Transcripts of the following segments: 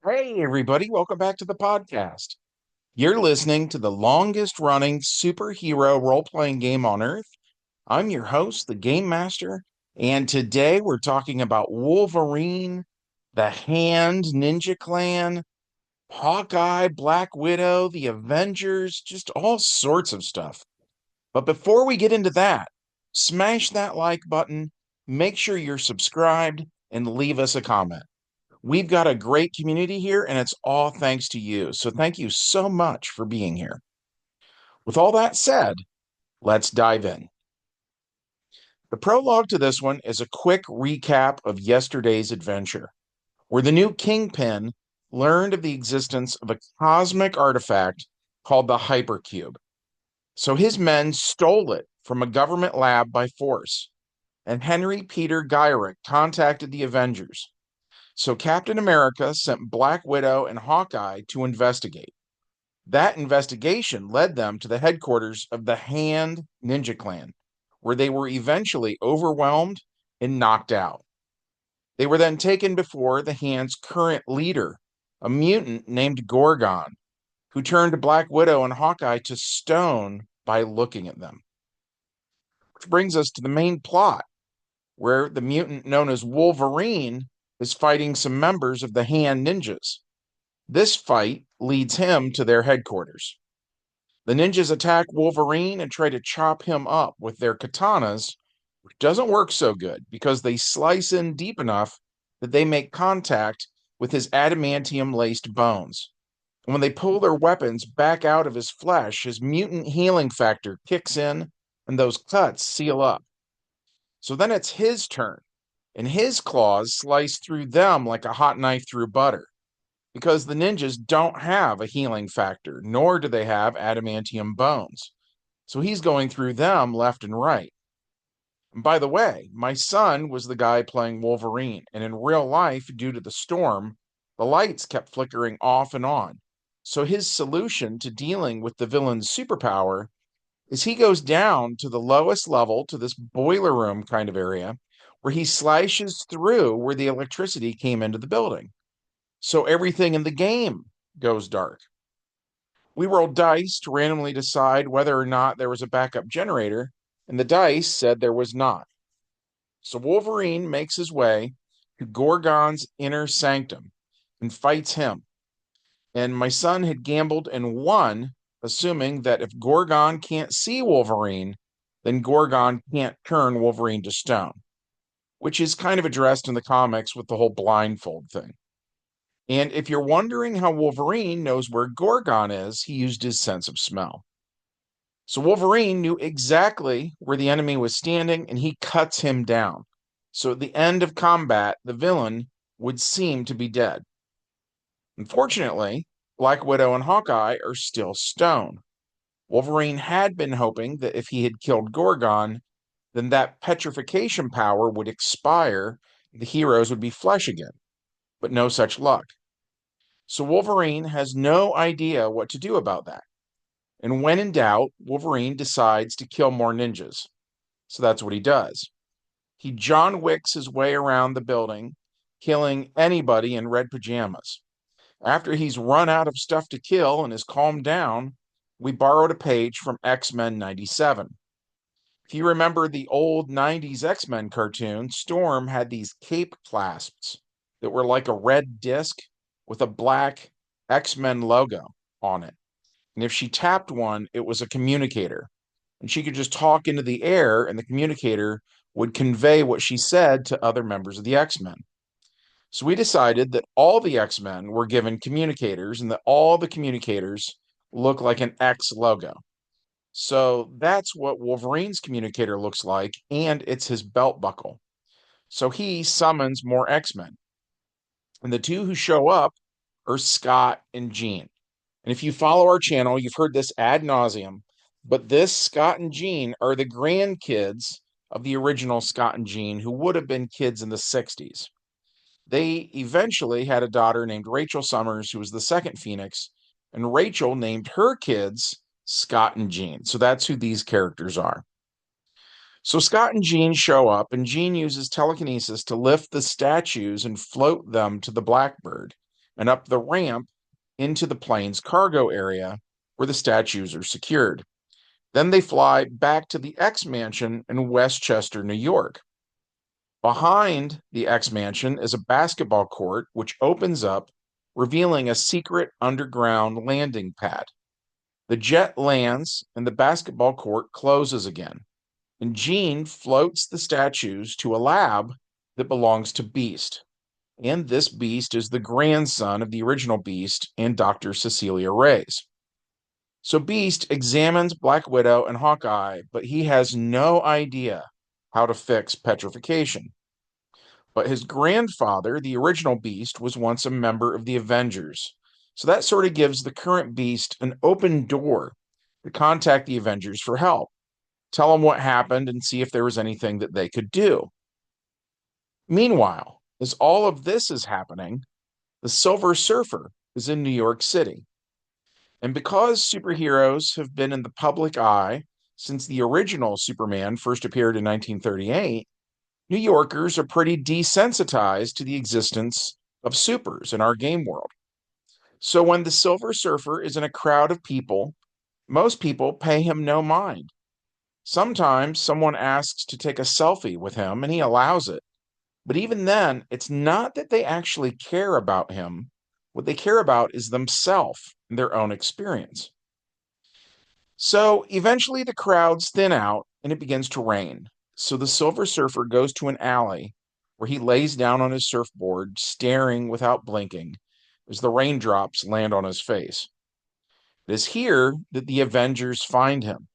Hey, everybody, welcome back to the podcast. You're listening to the longest running superhero role playing game on Earth. I'm your host, the Game Master, and today we're talking about Wolverine, the Hand Ninja Clan, Hawkeye, Black Widow, the Avengers, just all sorts of stuff. But before we get into that, smash that like button, make sure you're subscribed, and leave us a comment. We've got a great community here, and it's all thanks to you. So thank you so much for being here. With all that said, let's dive in. The prologue to this one is a quick recap of yesterday's adventure, where the new Kingpin learned of the existence of a cosmic artifact called the Hypercube. So his men stole it from a government lab by force, and Henry Peter Gyrick contacted the Avengers. So Captain America sent Black Widow and Hawkeye to investigate. That investigation led them to the headquarters of the Hand Ninja Clan, where they were eventually overwhelmed and knocked out. They were then taken before the Hand's current leader, a mutant named Gorgon, who turned Black Widow and Hawkeye to stone by looking at them. Which brings us to the main plot, where the mutant known as Wolverine is fighting some members of the Hand Ninjas. This fight leads him to their headquarters. The ninjas attack Wolverine and try to chop him up with their katanas, which doesn't work so good because they slice in deep enough that they make contact with his adamantium laced bones. And when they pull their weapons back out of his flesh, his mutant healing factor kicks in and those cuts seal up. So then it's his turn, and his claws slice through them like a hot knife through butter because the ninjas don't have a healing factor, nor do they have adamantium bones. So he's going through them left and right. And by the way, my son was the guy playing Wolverine, and in real life, due to the storm, the lights kept flickering off and on. So his solution to dealing with the villain's superpower is he goes down to the lowest level, to this boiler room kind of area, where he slashes through where the electricity came into the building. So everything in the game goes dark. We rolled dice to randomly decide whether or not there was a backup generator, and the dice said there was not. So Wolverine makes his way to Gorgon's inner sanctum and fights him. And my son had gambled and won, assuming that if Gorgon can't see Wolverine, then Gorgon can't turn Wolverine to stone, which is kind of addressed in the comics with the whole blindfold thing. And if you're wondering how Wolverine knows where Gorgon is, he used his sense of smell. So Wolverine knew exactly where the enemy was standing and he cuts him down. So at the end of combat, the villain would seem to be dead. Unfortunately, Black Widow and Hawkeye are still stone. Wolverine had been hoping that if he had killed Gorgon, then that petrification power would expire, the heroes would be flesh again. But no such luck. So Wolverine has no idea what to do about that. And when in doubt, Wolverine decides to kill more ninjas. So that's what he does. He John Wicks his way around the building, killing anybody in red pajamas. After he's run out of stuff to kill and is calmed down, we borrowed a page from X-Men 97. If you remember the old 90s X-Men cartoon, Storm had these cape clasps that were like a red disc with a black X-Men logo on it. And if she tapped one, it was a communicator. And she could just talk into the air, and the communicator would convey what she said to other members of the X-Men. So we decided that all the X-Men were given communicators and that all the communicators look like an X logo. So that's what Wolverine's communicator looks like, and it's his belt buckle. So he summons more X-Men. And the two who show up are Scott and Jean. And if you follow our channel, you've heard this ad nauseum, but this Scott and Jean are the grandkids of the original Scott and Jean, who would have been kids in the 60s. They eventually had a daughter named Rachel Summers, who was the second Phoenix, and Rachel named her kids Scott and Jean. So that's who these characters are. So Scott and Jean show up, and Jean uses telekinesis to lift the statues and float them to the Blackbird. and up the ramp into the plane's cargo area where the statues are secured. Then they fly back to the X Mansion in Westchester, New York. Behind the X Mansion is a basketball court which opens up, revealing a secret underground landing pad. The jet lands and the basketball court closes again, and Jean floats the statues to a lab that belongs to Beast. And this Beast is the grandson of the original Beast and Dr. Cecilia Reyes. So Beast examines Black Widow and Hawkeye, but he has no idea how to fix petrification. But his grandfather, the original Beast, was once a member of the Avengers. So that sort of gives the current Beast an open door to contact the Avengers for help, tell them what happened, and see if there was anything that they could do. Meanwhile, as all of this is happening, the Silver Surfer is in New York City. And because superheroes have been in the public eye since the original Superman first appeared in 1938, New Yorkers are pretty desensitized to the existence of supers in our game world. So when the Silver Surfer is in a crowd of people, most people pay him no mind. Sometimes someone asks to take a selfie with him and he allows it. But even then, it's not that they actually care about him. What they care about is themselves and their own experience. So eventually the crowds thin out and it begins to rain. So the Silver Surfer goes to an alley where he lays down on his surfboard, staring without blinking as the raindrops land on his face. It is here that the Avengers find him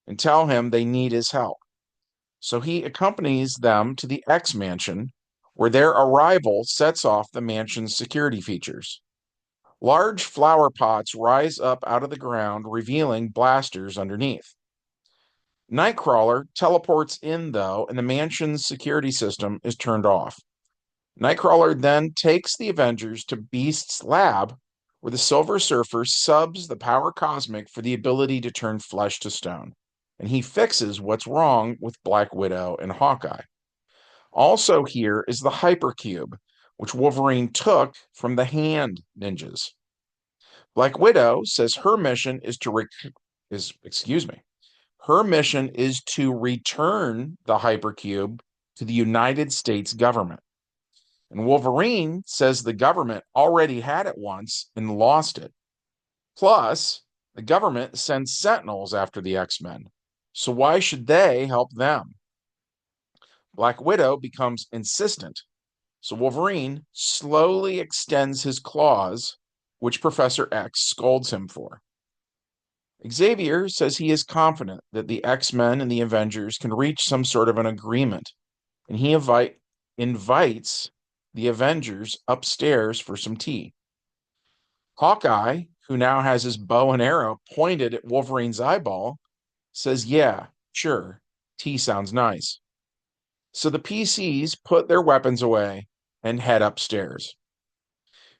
and tell him they need his help. So he accompanies them to the X Mansion, where their arrival sets off the mansion's security features. Large flower pots rise up out of the ground, revealing blasters underneath. Nightcrawler teleports in, though, and the mansion's security system is turned off. Nightcrawler then takes the Avengers to Beast's lab, where the Silver Surfer subs the power cosmic for the ability to turn flesh to stone. And he fixes what's wrong with Black Widow and Hawkeye. Also, here is the Hypercube, which Wolverine took from the Hand Ninjas. Black Widow says her mission is to her mission is to return the Hypercube to the United States government. And Wolverine says the government already had it once and lost it. Plus, the government sends sentinels after the X-Men. So why should they help them? Black Widow becomes insistent. So Wolverine slowly extends his claws, which Professor X scolds him for. Xavier says he is confident that the X-Men and the Avengers can reach some sort of an agreement, and he invites the Avengers upstairs for some tea. Hawkeye, who now has his bow and arrow pointed at Wolverine's eyeball, says, "Yeah, sure, tea sounds nice." So the PCs put their weapons away and head upstairs.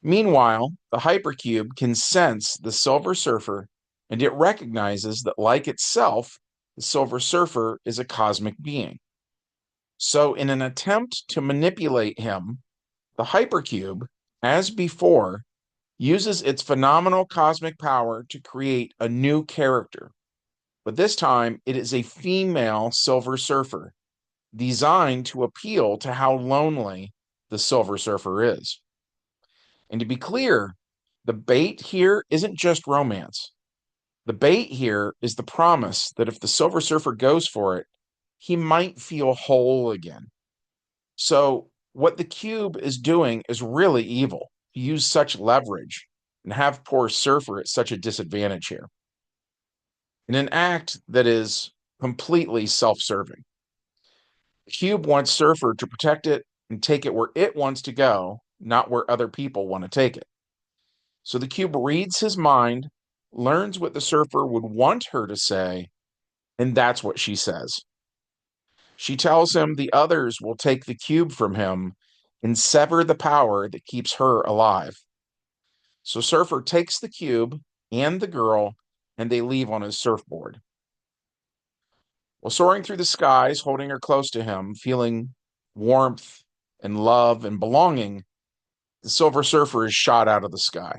Meanwhile, the Hypercube can sense the Silver Surfer, and it recognizes that, like itself, the Silver Surfer is a cosmic being. So, in an attempt to manipulate him, the Hypercube, as before, uses its phenomenal cosmic power to create a new character. But this time, it is a female Silver Surfer, designed to appeal to how lonely the Silver Surfer is. And to be clear, the bait here isn't just romance. The bait here is the promise that if the Silver Surfer goes for it, he might feel whole again. So, what the cube is doing is really evil to use such leverage and have poor Surfer at such a disadvantage here. In an act that is completely self serving. The cube wants Surfer to protect it and take it where it wants to go, not where other people want to take it. So the cube reads his mind, learns what the Surfer would want her to say, and that's what she says. She tells him the others will take the cube from him and sever the power that keeps her alive. So Surfer takes the cube and the girl, and they leave on his surfboard. While soaring through the skies, holding her close to him, feeling warmth and love and belonging, The Silver Surfer is shot out of the sky.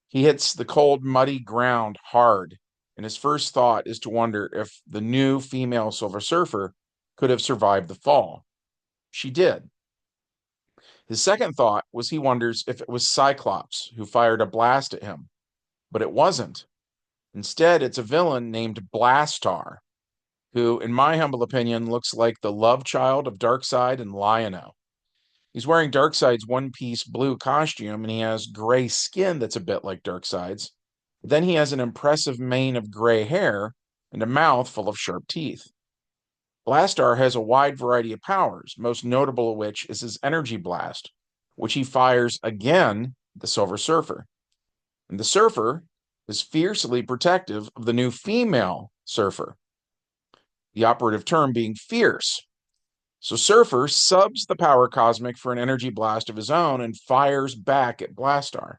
He hits the cold, muddy ground hard, and his first thought is to wonder if the new female Silver Surfer could have survived the fall. She did. His second thought was he wonders if it was Cyclops who fired a blast at him, but it wasn't. Instead, it's a villain named Blastar, who, in my humble opinion, looks like the love child of Darkseid and Lion-O. He's wearing Darkseid's one-piece blue costume, and he has gray skin that's a bit like Darkseid's. Then he has an impressive mane of gray hair and a mouth full of sharp teeth. Blastar has a wide variety of powers, most notable of which is his energy blast, which he fires again at the Silver Surfer. And the Surfer is fiercely protective of the new female Surfer, the operative term being fierce. So Surfer subs the power cosmic for an energy blast of his own and fires back at Blastar.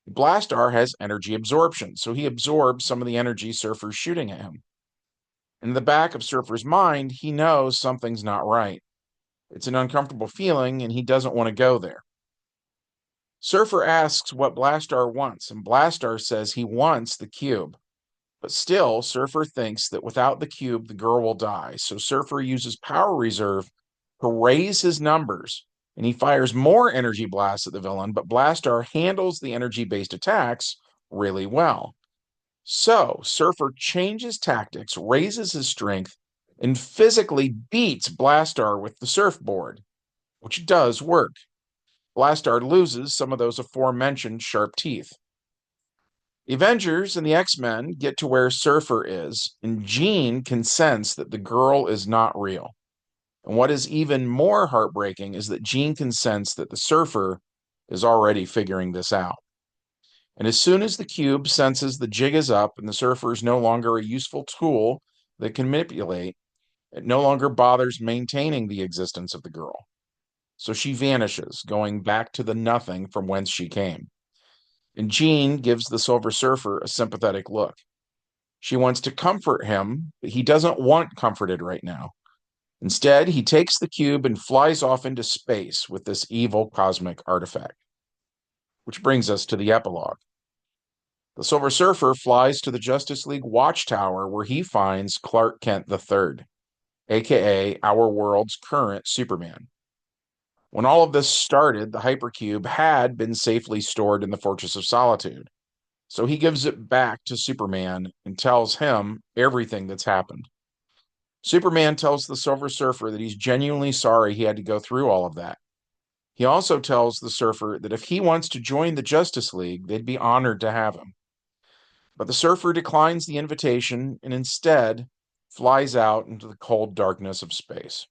Blastar has energy absorption, so he absorbs some of the energy Surfer's shooting at him. In the back of Surfer's mind, he knows something's not right. It's an uncomfortable feeling, and he doesn't want to go there. Surfer asks what Blastar wants, and Blastar says he wants the cube. But still, Surfer thinks that without the cube, the girl will die. So Surfer uses power reserve to raise his numbers, and he fires more energy blasts at the villain, but Blastar handles the energy-based attacks really well. So Surfer changes tactics, raises his strength, and physically beats Blastar with the surfboard, which does work. Blastar loses some of those aforementioned sharp teeth. The Avengers and the X-Men get to where Surfer is, and Jean can sense that the girl is not real. And what is even more heartbreaking is that Jean can sense that the Surfer is already figuring this out. And as soon as the cube senses the jig is up and the Surfer is no longer a useful tool that can manipulate, it no longer bothers maintaining the existence of the girl. So she vanishes, going back to the nothing from whence she came. And Jean gives the Silver Surfer a sympathetic look. She wants to comfort him, but he doesn't want comforted right now. Instead, he takes the cube and flies off into space with this evil cosmic artifact. Which brings us to the epilogue. The Silver Surfer flies to the Justice League Watchtower where he finds Clark Kent III, aka our world's current Superman. When all of this started, the hypercube had been safely stored in the Fortress of Solitude. So he gives it back to Superman and tells him everything that's happened. Superman tells the Silver Surfer that he's genuinely sorry he had to go through all of that. He also tells the Surfer that if he wants to join the Justice League, they'd be honored to have him. But the Surfer declines the invitation and instead flies out into the cold darkness of space.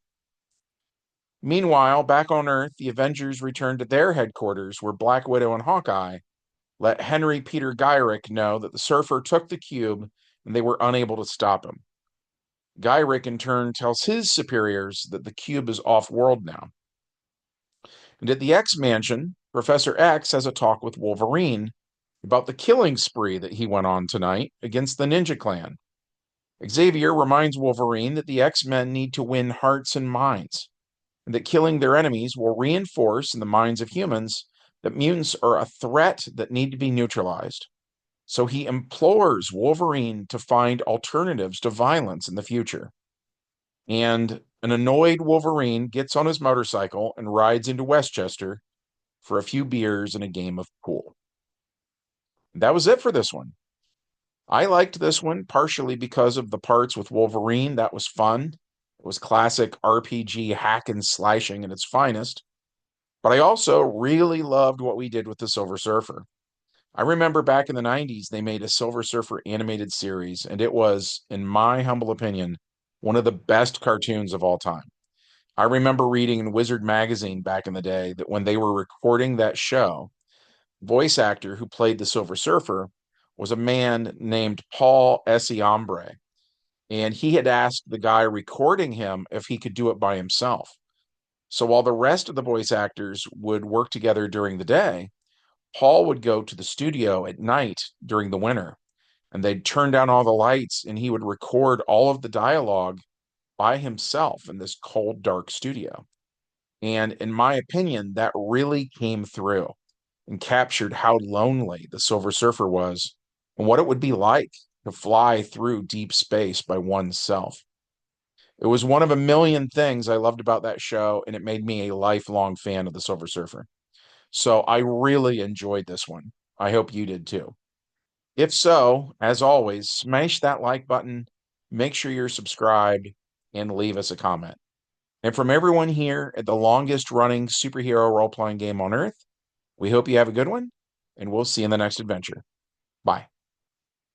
Meanwhile, back on Earth, the Avengers return to their headquarters where Black Widow and Hawkeye let Henry Peter Gyrick know that the Surfer took the cube and they were unable to stop him. Gyrick, in turn, tells his superiors that the cube is off-world now. And at the X-Mansion, Professor X has a talk with Wolverine about the killing spree that he went on tonight against the Ninja Clan. Xavier reminds Wolverine that the X-Men need to win hearts and minds, and that killing their enemies will reinforce in the minds of humans that mutants are a threat that need to be neutralized. So he implores Wolverine to find alternatives to violence in the future. And an annoyed Wolverine gets on his motorcycle and rides into Westchester for a few beers and a game of pool. That was it for this one. I liked this one partially because of the parts with Wolverine. That was fun. It was classic RPG hack and slashing at its finest. But I also really loved what we did with the Silver Surfer. I remember back in the 90s, they made a Silver Surfer animated series, and it was, in my humble opinion, one of the best cartoons of all time. I remember reading in Wizard magazine back in the day that when they were recording that show, voice actor who played the Silver Surfer was a man named Paul Essiambre, and he had asked the guy recording him if he could do it by himself. So while the rest of the voice actors would work together during the day, Paul would go to the studio at night during the winter, and they'd turn down all the lights, and he would record all of the dialogue by himself in this cold, dark studio. And in my opinion, that really came through and captured how lonely the Silver Surfer was and what it would be like to fly through deep space by oneself. It was one of a million things I loved about that show, and it made me a lifelong fan of the Silver Surfer. So I really enjoyed this one. I hope you did too. If so, as always, smash that like button, make sure you're subscribed, and leave us a comment. And from everyone here at the longest running superhero role playing game on earth, we hope you have a good one, and we'll see you in the next adventure. Bye.